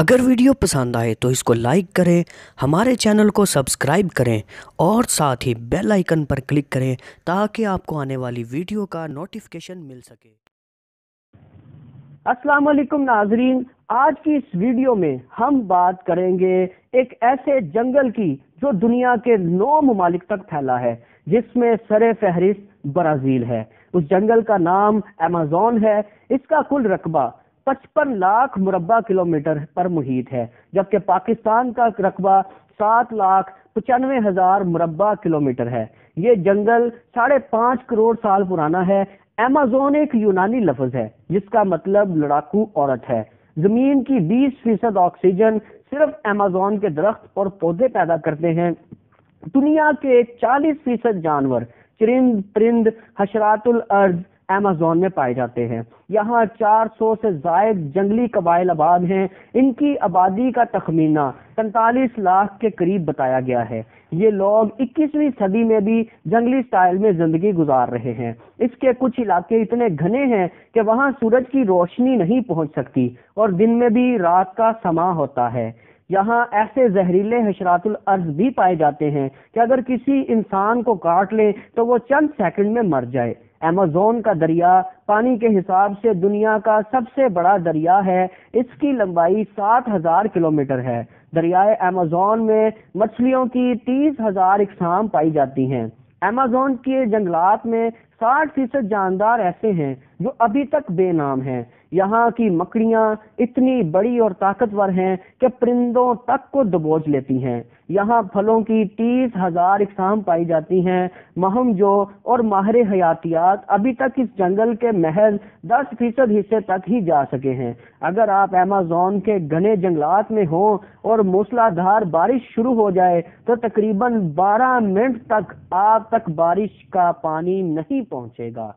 अगर वीडियो पसंद आए तो इसको लाइक करें, हमारे चैनल को सब्सक्राइब करें और साथ ही बेल आइकन पर क्लिक करें ताकि आपको आने वाली वीडियो का नोटिफिकेशन मिल सके। अस्सलाम वालेकुम नाजरीन, आज की इस वीडियो में हम बात करेंगे एक ऐसे जंगल की जो दुनिया के 9 ममालिक तक फैला है, जिसमें सरे फहरिस्त ब्राजील है। उस जंगल का नाम अमेज़न है। इसका कुल रकबा 55 लाख मुरब्बा किलोमीटर पर मुहित है, जबकि पाकिस्तान का रकबा 7,95,000 मुरब्बा किलोमीटर है। ये जंगल 5.5 करोड़ साल पुराना है। अमेज़न एक यूनानी लफ्ज है जिसका मतलब लड़ाकू औरत है। जमीन की 20% ऑक्सीजन सिर्फ अमेज़न के दरख्त और पौधे पैदा करते हैं। दुनिया के 40% जानवर, चरिंद परिंद, हशरातुल अर्ज अमेज़न में पाए जाते हैं। यहाँ 400 से जायद जंगली कबाइल आबाद हैं। इनकी आबादी का तखमीना 45 लाख के करीब बताया गया है। ये लोग 21वीं सदी में भी जंगली स्टाइल में जिंदगी गुजार रहे हैं। इसके कुछ इलाके इतने घने हैं कि वहाँ सूरज की रोशनी नहीं पहुँच सकती और दिन में भी रात का समा होता है। यहाँ ऐसे जहरीले हशरातुल अर्ज भी पाए जाते हैं कि अगर किसी इंसान को काट ले तो वो चंद सेकंड में मर जाए। अमेज़न का दरिया पानी के हिसाब से दुनिया का सबसे बड़ा दरिया है। इसकी लंबाई 7,000 किलोमीटर है। दरियाए अमेज़न में मछलियों की 30,000 इकसाम पाई जाती हैं। अमेज़न के जंगलात में 60% जानदार ऐसे हैं जो अभी तक बेनाम हैं। यहाँ की मकड़ियाँ इतनी बड़ी और ताकतवर हैं कि परिंदों तक को दबोच लेती हैं। यहाँ फलों की 30,000 इकसाम पाई जाती हैं। महमजो और माहिर हयातियात अभी तक इस जंगल के महज 10% हिस्से तक ही जा सके हैं। अगर आप अमेज़न के घने जंगलात में हो और मूसलाधार बारिश शुरू हो जाए तो तकरीबन 12 मिनट तक आप तक बारिश का पानी नहीं पहुँचेगा।